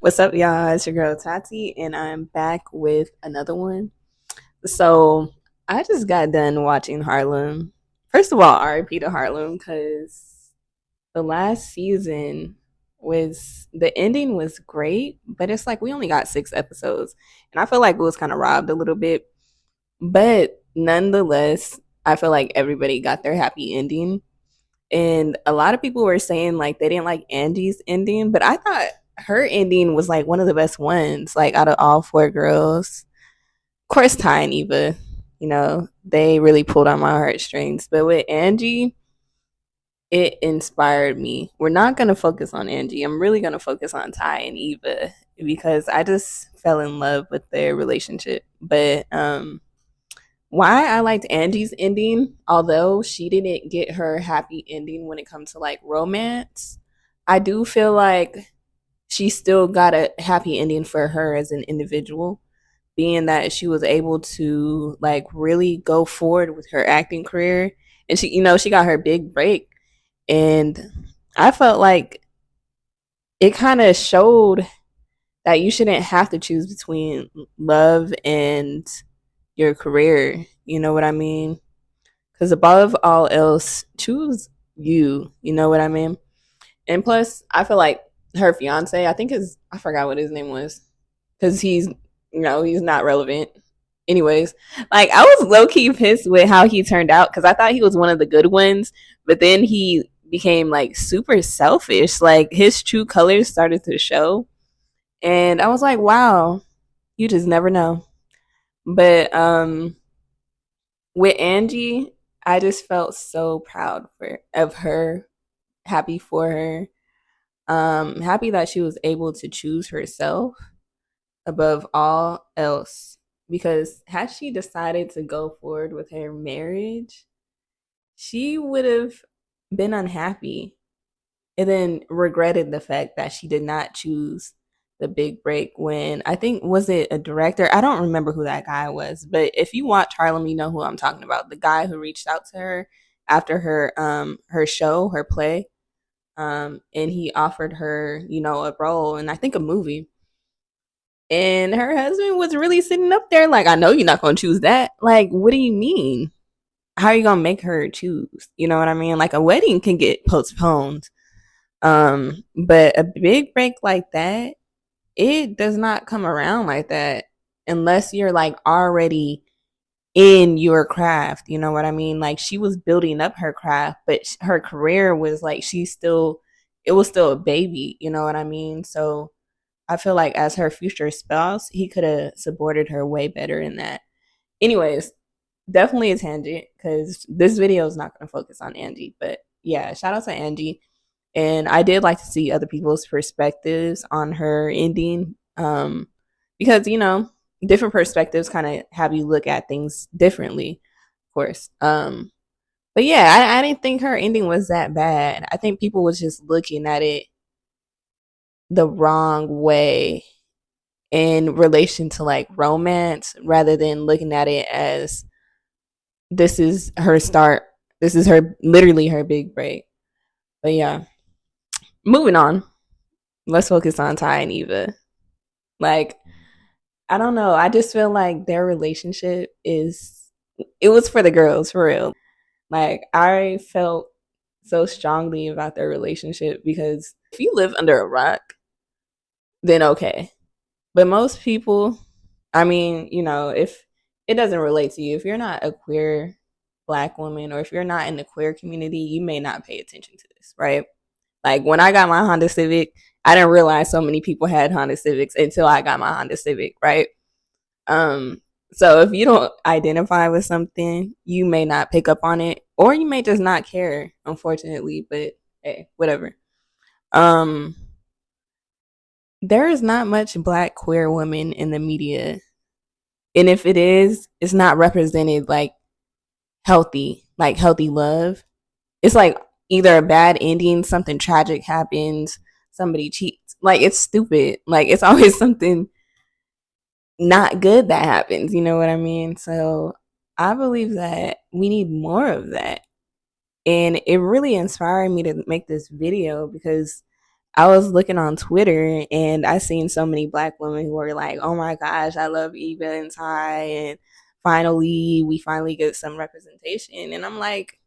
What's up, y'all? It's your girl Tati, and I'm back with another one. So, I just got done watching Harlem. First of all, RIP to Harlem because the last season was the ending was great, but it's like we only got 6 episodes, and I feel like it was kind of robbed a little bit. But nonetheless, I feel like everybody got their happy ending. And a lot of people were saying like they didn't like Angie's ending, but I thought her ending was like one of the best ones, like out of all 4 girls. Of course, Tye and Eva, they really pulled on my heartstrings. But with Angie, it inspired me. We're not gonna focus on Angie. I'm really gonna focus on Tye and Eva because I just fell in love with their relationship. But why I liked Angie's ending, although she didn't get her happy ending when it comes to like romance, I do feel like she still got a happy ending for her as an individual, being that she was able to like really go forward with her acting career. And she got her big break. And I felt like it kind of showed that you shouldn't have to choose between love and your career. You know what I mean? Because above all else, choose you. You know what I mean? And plus, I feel like her fiance, I forgot what his name was. Because he's not relevant. Anyways, like I was low key pissed with how he turned out because I thought he was one of the good ones, but then he became like super selfish. Like his true colors started to show. And I was like, wow, you just never know. But with Angie, I just felt so proud of her, happy for her, happy that she was able to choose herself above all else. Because had she decided to go forward with her marriage, she would have been unhappy and then regretted the fact that she did not choose the big break when I think was it a director? I don't remember who that guy was, but if you watch Harlem, you know who I'm talking about. The guy who reached out to her after her show, her play, and he offered her, a role and I think a movie. And her husband was really sitting up there like, I know you're not gonna choose that. Like, what do you mean? How are you gonna make her choose? You know what I mean? Like a wedding can get postponed. But a big break like that, it does not come around like that unless you're like already in your craft. You know what I mean? Like she was building up her craft, but her career was like it was still a baby. You know what I mean? So I feel like as her future spouse, he could have supported her way better in that. Anyways, definitely a tangent because this video is not going to focus on Angie, but yeah, shout out to Angie. And I did like to see other people's perspectives on her ending, because different perspectives kind of have you look at things differently, of course. But yeah, I didn't think her ending was that bad. I think people was just looking at it the wrong way in relation to like romance rather than looking at it as this is her start. This is her literally her big break. But yeah, moving on. Let's focus on Tye and Eva. Like, I don't know. I just feel like their relationship it was for the girls, for real. Like, I felt so strongly about their relationship because if you live under a rock, then okay. But most people, I mean, if it doesn't relate to you, if you're not a queer black woman or if you're not in the queer community, you may not pay attention to this, right? Like when I got my Honda Civic, I didn't realize so many people had Honda Civics until I got my Honda Civic, right? Um, so if you don't identify with something, you may not pick up on it, or you may just not care, unfortunately. But hey, whatever. Um, there is not much black queer women in the media, and if it is, it's not represented like healthy love. It's like either a bad ending, something tragic happens, somebody cheats. Like it's stupid. Like it's always something not good that happens. You know what I mean? So I believe that we need more of that. And it really inspired me to make this video because I was looking on Twitter and I seen so many black women who were like, "Oh my gosh, I love Eva and Ty, and we finally get some representation." And I'm like,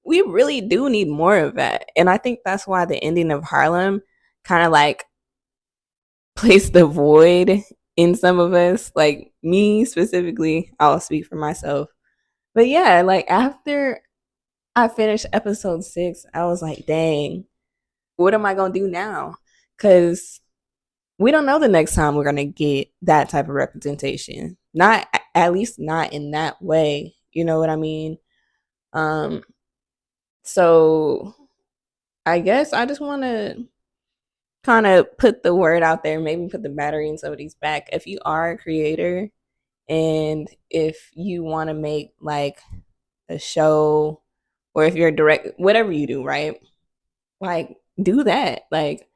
we really do need more of that. And I think that's why the ending of Harlem kind of like placed the void in some of us, like me specifically. I'll speak for myself. But yeah, like after I finished episode 6, I was like, dang, what am I going to do now? Because we don't know the next time we're going to get that type of representation. Not, at least not in that way. You know what I mean? Um, so I guess I just want to kind of put the word out there, maybe put the battery in somebody's back. If you are a creator and if you want to make like a show, or if you're a direct, whatever you do, right? Like, do that. Like,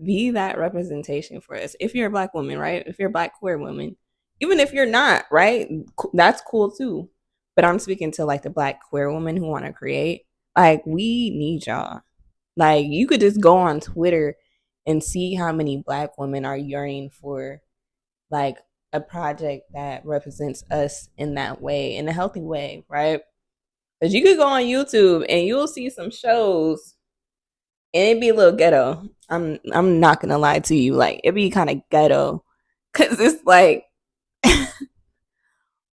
be that representation for us. If you're a black woman, right? If you're a black queer woman, even if you're not, right? That's cool too. But I'm speaking to like the black queer women who want to create. Like, we need y'all. Like, you could just go on Twitter and see how many black women are yearning for like a project that represents us in that way, in a healthy way, right? Because you could go on YouTube and you'll see some shows and it'd be a little ghetto. I'm not gonna lie to you, like it'd be kind of ghetto, cause it's like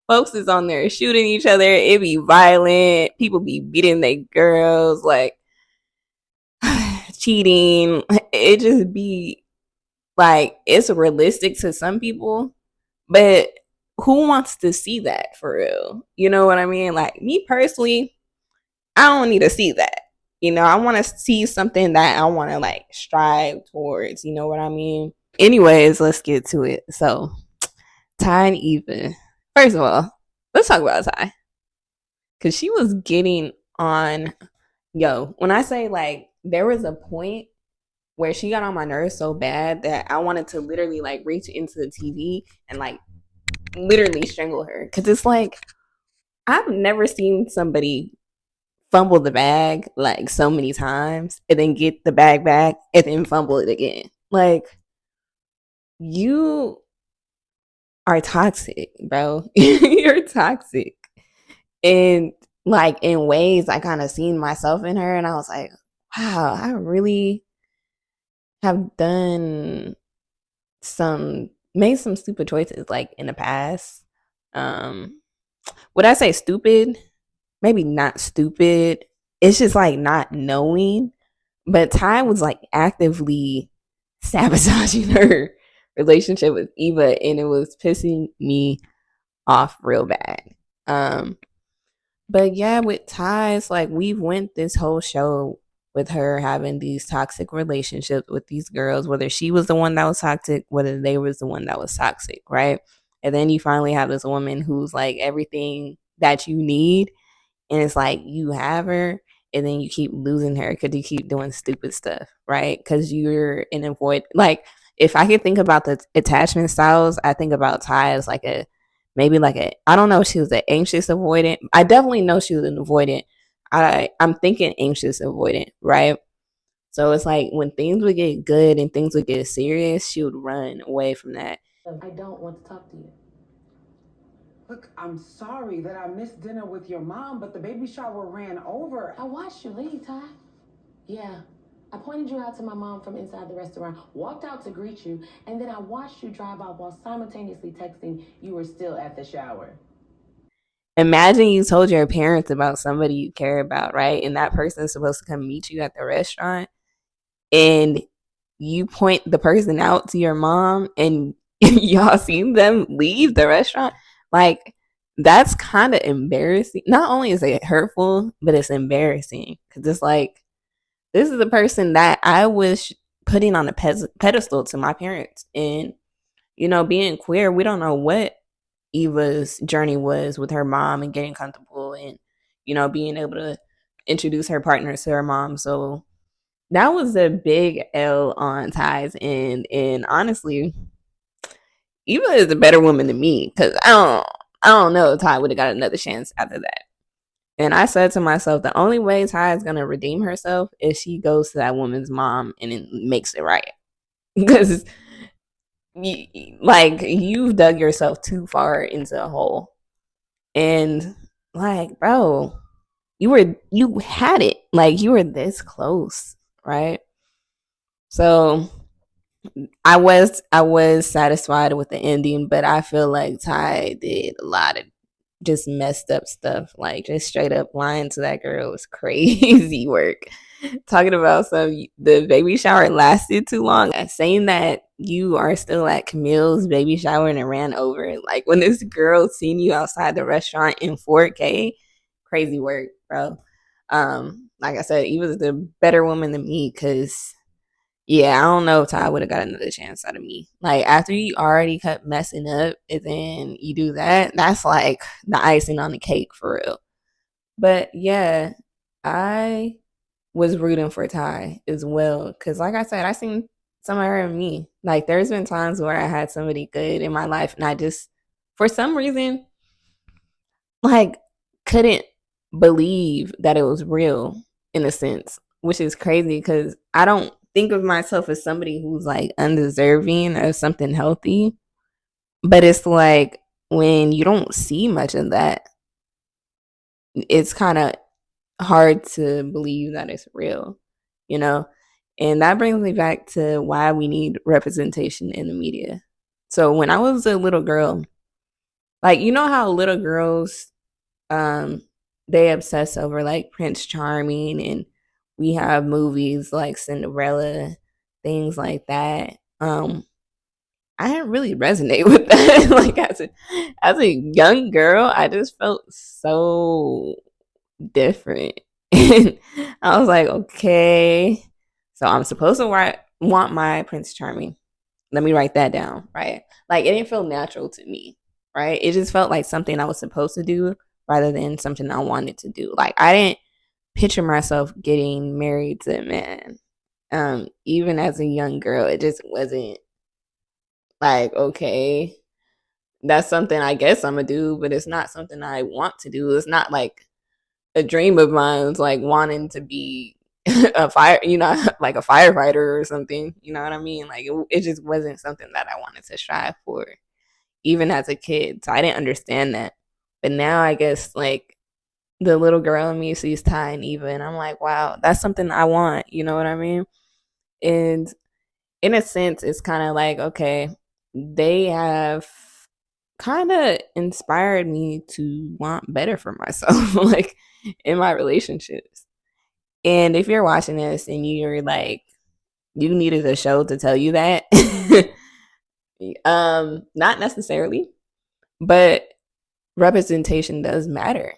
folks is on there shooting each other. It be violent. People be beating their girls, like cheating. It just be like it's realistic to some people, but who wants to see that for real? You know what I mean? Like me personally, I don't need to see that. You know, I want to see something that I want to like strive towards. You know what I mean? Anyways, let's get to it. So, Tye and Eva. First of all, let's talk about Tye because she was getting on. Yo, when I say like, there was a point where she got on my nerves so bad that I wanted to literally like reach into the TV and like literally strangle her because it's like I've never seen somebody fumble the bag like so many times and then get the bag back and then fumble it again. Like, you are toxic, bro. You're toxic. And like in ways I kind of seen myself in her and I was like, wow, I really have done some made some stupid choices like in the past. Um would I say stupid? Maybe not stupid. It's just like not knowing. But Tye was like actively sabotaging her relationship with Eva and it was pissing me off real bad. Um but yeah, with Tye, it's like we've went this whole show with her having these toxic relationships with these girls, whether she was the one that was toxic, whether they was the one that was toxic, right? And then you finally have this woman who's like everything that you need, and it's like you have her and then you keep losing her because you keep doing stupid stuff, right? Because you're in a void. Like, if I could think about the attachment styles, I think about Tye as like a maybe like a, I don't know if she was an anxious avoidant. I definitely know she was an avoidant. I'm thinking anxious avoidant, right? So it's like when things would get good and things would get serious, she would run away from that. I don't want to talk to you. Look, I'm sorry that I missed dinner with your mom, but the baby shower ran over. I watched you leave, Tye. Yeah. I pointed you out to my mom from inside the restaurant, walked out to greet you, and then I watched you drive off while simultaneously texting you were still at the shower. Imagine you told your parents about somebody you care about, right? And that person is supposed to come meet you at the restaurant and you point the person out to your mom and y'all seen them leave the restaurant. Like, that's kind of embarrassing. Not only is it hurtful, but it's embarrassing because it's like, this is the person that I was putting on a pedestal to my parents. And, you know, being queer, we don't know what Eva's journey was with her mom and getting comfortable and, you know, being able to introduce her partners to her mom. So that was a big L on Ty's end. And honestly, Eva is a better woman than me because I don't know if Ty would have got another chance after that. And I said to myself, the only way Tye is gonna redeem herself is she goes to that woman's mom and it makes it right. Because like you've dug yourself too far into a hole. And like, bro, you had it. Like you were this close, right? So I was satisfied with the ending, but I feel like Ty did a lot of just messed up stuff, like just straight up lying to that girl was crazy work. Talking about the baby shower lasted too long. Saying that you are still at Camille's baby shower and it ran over. Like when this girl seen you outside the restaurant in 4K, crazy work, bro. Like I said, he was the better woman than me because yeah, I don't know if Ty would have got another chance out of me. Like after you already kept messing up and then you do that, that's like the icing on the cake for real. But yeah, I was rooting for Ty as well. Cause like I said, I seen some of her in me. Like there's been times where I had somebody good in my life and I just for some reason like couldn't believe that it was real in a sense, which is crazy because I don't think of myself as somebody who's like undeserving of something healthy. But it's like when you don't see much of that, it's kind of hard to believe that it's real, you know? And that brings me back to why we need representation in the media. So when I was a little girl, like you know how little girls um they obsess over like Prince Charming and we have movies like Cinderella, things like that. I didn't really resonate with that. Like as a young girl, I just felt so different. And I was like, okay, so I'm supposed to want my Prince Charming. Let me write that down, right? Like it didn't feel natural to me, right? It just felt like something I was supposed to do rather than something I wanted to do. Like I didn't picture myself getting married to a man. Even as a young girl, it just wasn't like, okay, that's something I guess I'm gonna do, but it's not something I want to do. It's not like a dream of mine. It's like wanting to be a fire, like a firefighter or something. You know what I mean? Like it just wasn't something that I wanted to strive for, even as a kid. So I didn't understand that. But now I guess like the little girl in me sees Tye and Eva, and I'm like, wow, that's something I want. You know what I mean? And in a sense, it's kind of like, okay, they have kind of inspired me to want better for myself, like in my relationships. And if you're watching this and you're like, you needed a show to tell you that, not necessarily, but representation does matter.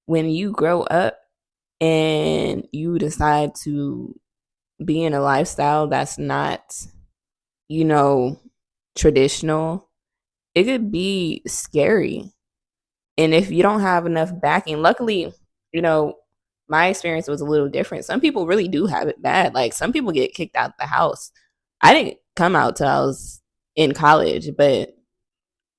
When you grow up and you decide to be in a lifestyle that's not, you know, traditional, it could be scary. And if you don't have enough backing, luckily, you know, my experience was a little different. Some people really do have it bad. Like some people get kicked out the house. I didn't come out till I was in college, but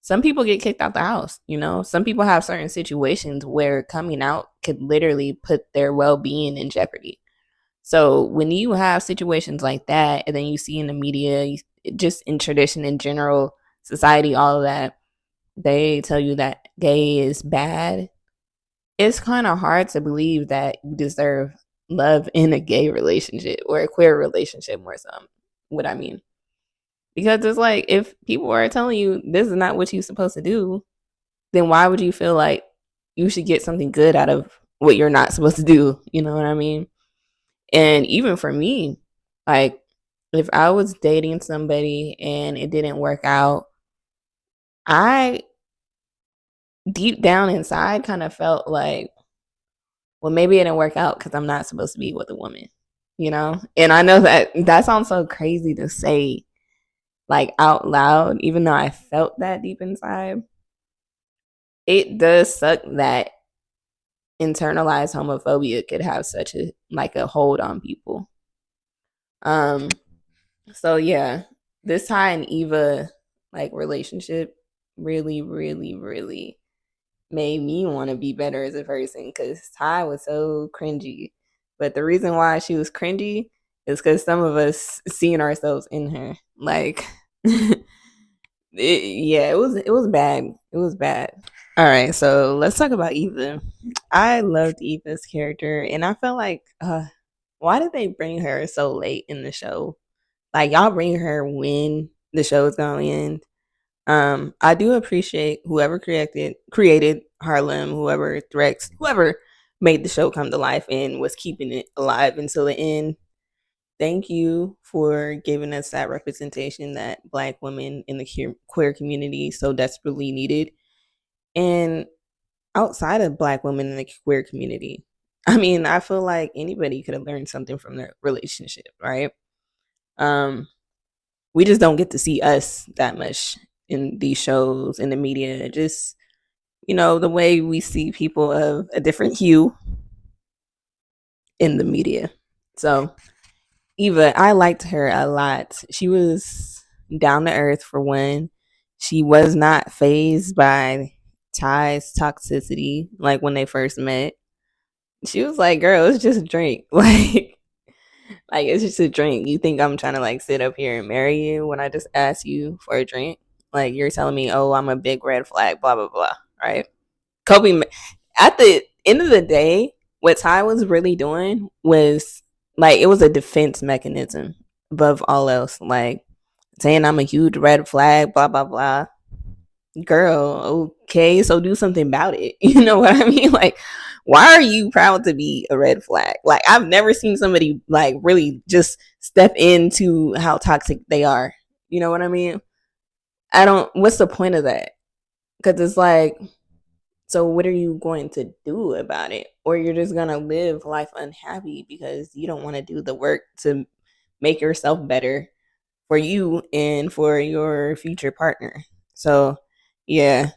some people get kicked out the house, you know? Some people have certain situations where coming out could literally put their well-being in jeopardy. So when you have situations like that and then you see in the media, just in tradition in general, society, all of that, they tell you that gay is bad, it's kind of hard to believe that you deserve love in a gay relationship or a queer relationship more so. What I mean. Because it's like if people are telling you this is not what you're supposed to do, then why would you feel like you should get something good out of what you're not supposed to do? You know what I mean? And even for me, like if I was dating somebody and it didn't work out, I deep down inside kind of felt like, well, maybe it didn't work out because I'm not supposed to be with a woman, you know? And I know that that sounds so crazy to say like out loud, even though I felt that deep inside. It does suck that internalized homophobia could have such a like a hold on people. Um, so yeah, this Tye and Eva like relationship really, really, really made me want to be better as a person because Tye was so cringy. But the reason why she was cringy is because some of us seeing ourselves in her. Like, yeah, it was bad. It was bad. All right, so let's talk about Eva. I loved Eva's character, and I felt like, why did they bring her so late in the show? Like, y'all bring her when the show is going to end. I do appreciate whoever created Harlem, whoever made the show come to life and was keeping it alive until the end. Thank you for giving us that representation that Black women in the queer community so desperately needed. And outside of Black women in the queer community, I mean, I feel like anybody could have learned something from their relationship, right? Um, we just don't get to see us that much in these shows in the media. Just the way we see people of a different hue in the media. So Eva, I liked her a lot. She was down to earth for one. She was not phased by Ty's toxicity like when they first met. She was like, "Girl, it's just a drink." Like it's just a drink. You think I'm trying to like sit up here and marry you when I just ask you for a drink? Like you're telling me, "Oh, I'm a big red flag," blah blah blah, right? Kobe at the end of the day, what Ty was really doing was like it was a defense mechanism above all else. Like saying I'm a huge red flag, blah blah blah. Girl, okay, so do something about it. You know what I mean? Like, why are you proud to be a red flag? Like, I've never seen somebody like really just step into how toxic they are. You know what I mean? I don't. What's the point of that? Because it's like, so what are you going to do about it? Or you're just gonna live life unhappy because you don't want to do the work to make yourself better for you and for your future partner. So, yeah.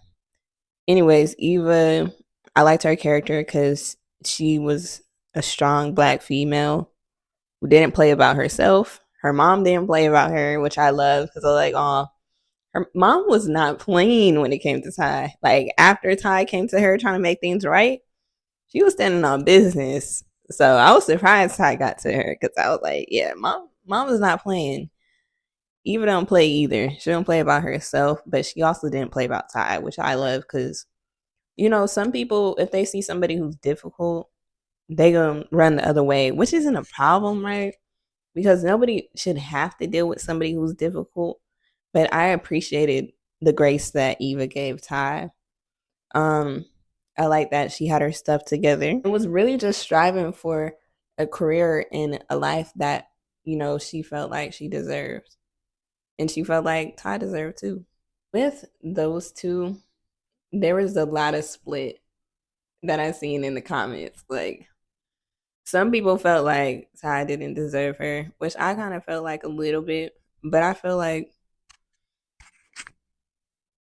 Anyways, Eva, I liked her character because she was a strong Black female who didn't play about herself. Her mom didn't play about her, which I love because I was like, oh, her mom was not playing when it came to Ty. Like after Ty came to her trying to make things right, she was standing on business. So I was surprised Ty got to her because I was like, yeah, mom is not playing. Eva don't play either. She don't play about herself, but she also didn't play about Ty, which I love because some people, if they see somebody who's difficult, they gonna run the other way, which isn't a problem, right? Because nobody should have to deal with somebody who's difficult. But I appreciated the grace that Eva gave Ty. Um, I like that she had her stuff together. It was really just striving for a career and a life that, she felt like she deserved. And she felt like Ty deserved too. With those two, there was a lot of split that I seen in the comments. Like some people felt like Ty didn't deserve her, which I kind of felt like a little bit, but I feel like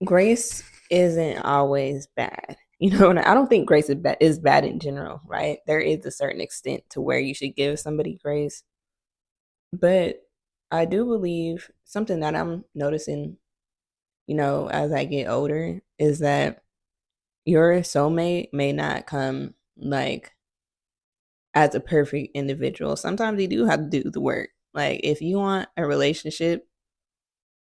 grace isn't always bad. I don't think grace is bad in general, right? There is a certain extent to where you should give somebody grace, but I do believe something that I'm noticing, as I get older, is that your soulmate may not come like as a perfect individual. Sometimes you do have to do the work. Like if you want a relationship,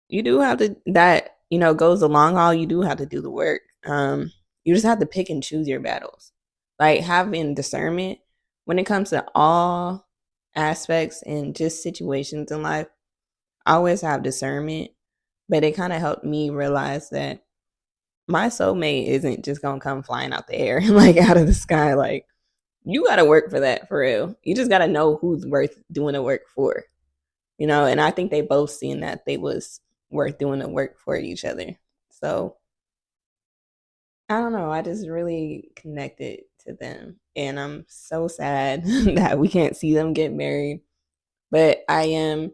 you do have to that, goes the long haul, you do have to do the work. You just have to pick and choose your battles. Like having discernment when it comes to all aspects and just situations in life. I always have discernment, but it kind of helped me realize that my soulmate isn't just gonna come flying out the air, like out of the sky. Like you got to work for that for real. You just got to know who's worth doing the work for, and I think they both seen that they was worth doing the work for each other. So I don't know. I just really connected to them. And I'm so sad that we can't see them get married. But I am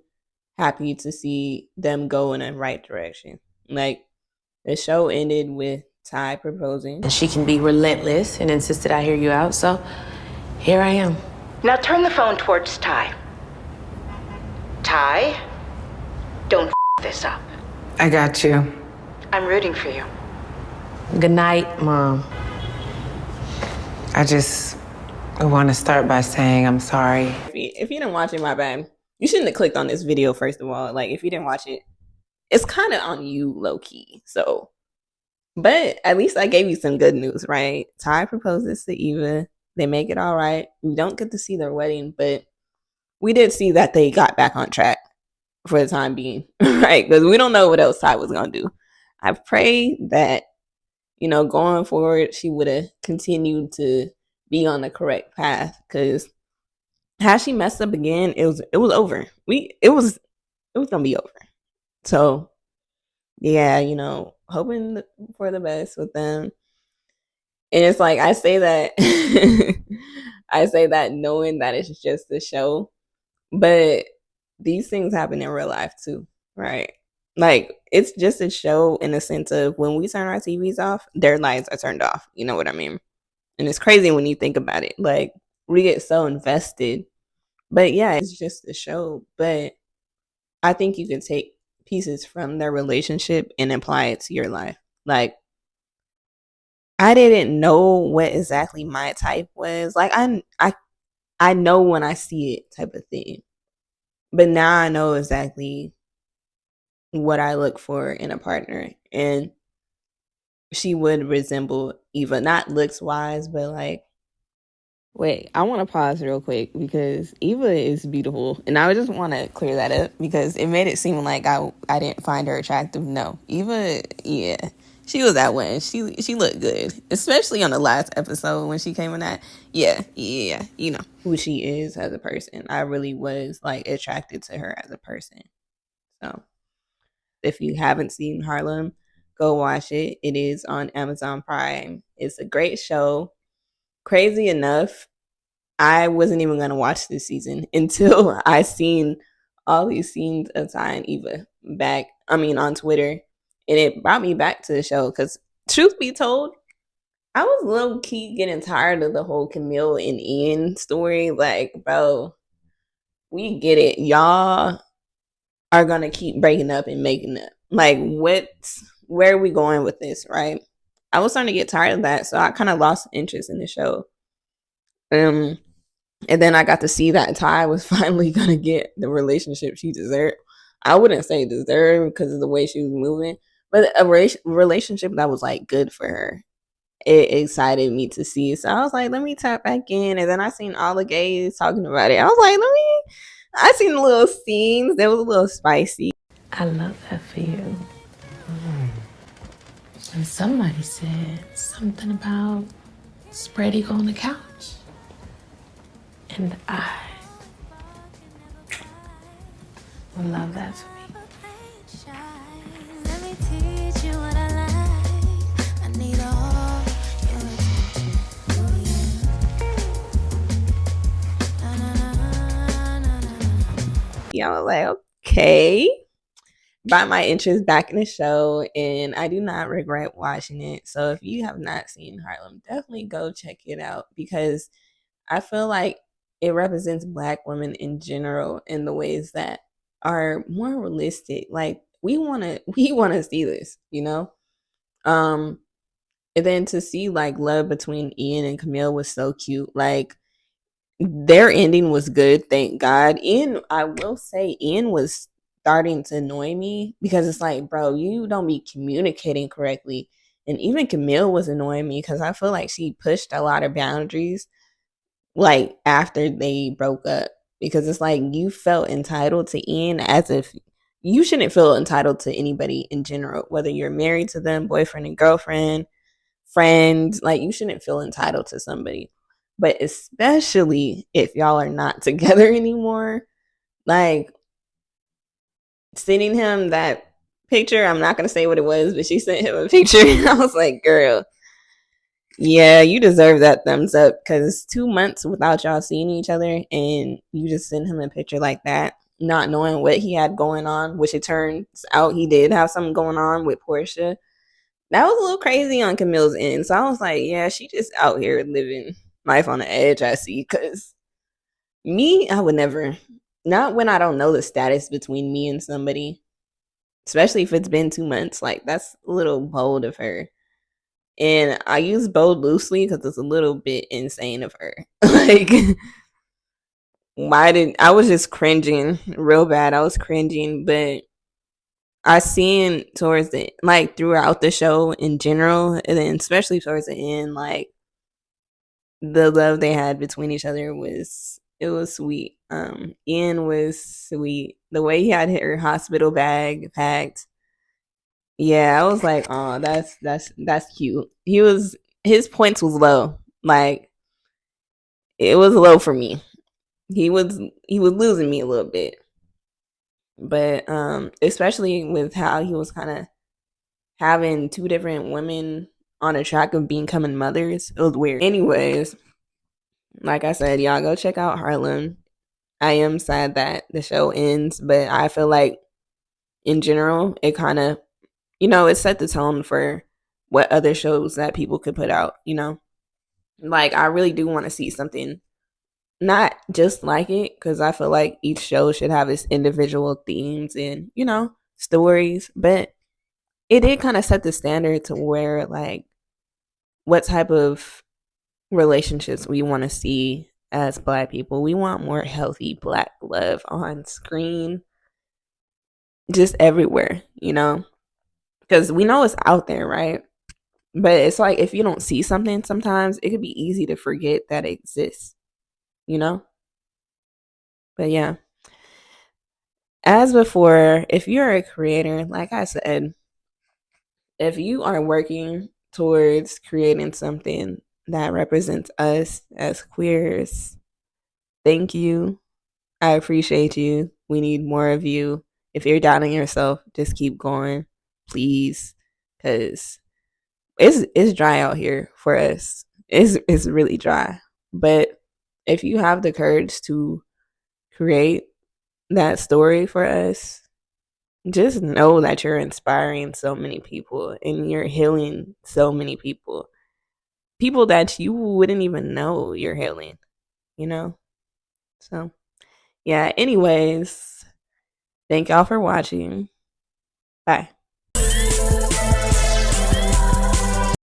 happy to see them go in the right direction. Like the show ended with Ty proposing. And she can be relentless and insist that I hear you out, so here I am. Now turn the phone towards Ty. Ty, don't this up. I got you. I'm rooting for you. Good night, Mom. I just want to start by saying I'm sorry. If you didn't watch it, my bad. You shouldn't have clicked on this video, first of all. Like, if you didn't watch it, it's kind of on you, low key. So, but at least I gave you some good news, right? Tye proposes to Eva. They make it all right. We don't get to see their wedding, but we did see that they got back on track for the time being, right? Because we don't know what else Tye was going to do. I pray that, going forward, she would have continued to be on the correct path, because had she messed up again, it was over. It was gonna be over. So yeah, hoping for the best with them. And it's like I say that I say that knowing that it's just a show, but these things happen in real life too, right? Like, it's just a show in the sense of when we turn our TVs off, their lights are turned off. You know what I mean? And it's crazy when you think about it. Like, we get so invested. But yeah, it's just a show. But I think you can take pieces from their relationship and apply it to your life. Like, I didn't know what exactly my type was. Like, I know when I see it, type of thing. But now I know exactly what I look for in a partner, and she would resemble Eva, not looks wise, but like, wait, I want to pause real quick because Eva is beautiful, and I just want to clear that up because it made it seem like I didn't find her attractive. No, Eva, yeah, she was that one. She looked good, especially on the last episode when she came in that. Yeah, you know who she is as a person. I really was like attracted to her as a person. So if you haven't seen Harlem, go watch it. It is on Amazon Prime. It's a great show. Crazy enough, I wasn't even gonna watch this season until I seen all these scenes of Tye and Eva on Twitter, and it brought me back to the show. Because truth be told, I was low key getting tired of the whole Camille and Ian story. Like, bro, we get it, y'all are gonna keep breaking up and making up. Like, where are we going with this, right? I was starting to get tired of that, so I kind of lost interest in the show. Um, And then I got to see that Tye was finally gonna get the relationship she deserved. I wouldn't say deserved because of the way she was moving, but a relationship that was like good for her. It excited me to see. So I was like, let me tap back in. And then I seen all the gays talking about it. I was like, I seen the little scenes. They was a little spicy. I love that for you. And somebody said something about spread eagle on the couch. And I would love that for me. Let me teach you what I like. I need all your attention. Oh, yeah. Na, na, na, na, na, na. Yeah, I was like, okay. Brought my interest back in the show, and I do not regret watching it. So if you have not seen Harlem, definitely go check it out, because I feel like it represents Black women in general in the ways that are more realistic. Like, we wanna see this, you know. Um, and then to see like love between Ian and Camille was so cute. Like, their ending was good, thank God. Ian, I will say, Ian was starting to annoy me because it's like, bro, you don't be communicating correctly. And even Camille was annoying me because I feel like she pushed a lot of boundaries like after they broke up, because it's like you felt entitled to Ian as if you shouldn't feel entitled to anybody in general, whether you're married to them, boyfriend and girlfriend, friend. Like, you shouldn't feel entitled to somebody, but especially if y'all are not together anymore. Like, sending him that picture, I'm not gonna say what it was, but she sent him a picture and I was like, girl, yeah, you deserve that thumbs up, because 2 months without y'all seeing each other and you just send him a picture like that, not knowing what he had going on, which it turns out he did have something going on with Portia. That was a little crazy on Camille's end. So I was like, yeah, she just out here living life on the edge, I see. Because me, I would never. Not when I don't know the status between me and somebody, especially if it's been 2 months. Like, that's a little bold of her. And I use bold loosely because it's a little bit insane of her. Like, why did I was just cringing real bad. I was cringing, but I seen towards the like throughout the show in general, and then especially towards the end, like the love they had between each other was it was sweet. Ian was sweet. The way he had her hospital bag packed. Yeah, I was like, oh, that's cute. His points was low. Like it was low for me. He was losing me a little bit. But especially with how he was kind of having two different women on a track of becoming mothers. It was weird. Anyways, like I said, y'all go check out Harlem. I am sad that the show ends, but I feel like in general, it kind of, it set the tone for what other shows that people could put out, Like, I really do want to see something not just like it, because I feel like each show should have its individual themes and, stories, but it did kind of set the standard to where, like, what type of relationships we want to see as Black people. We want more healthy Black love on screen, just everywhere, because we know it's out there, right? But it's like if you don't see something, sometimes it could be easy to forget that it exists, you know? But yeah, as before, if you're a creator, like I said, if you are working towards creating something that represents us as queers, thank you. I appreciate you. We need more of you. If you're doubting yourself, just keep going, please, because it's dry out here for us. It's really dry. But if you have the courage to create that story for us, just know that you're inspiring so many people and you're healing so many people. People that you wouldn't even know you're healing, you know? So, yeah, anyways, thank y'all for watching. Bye.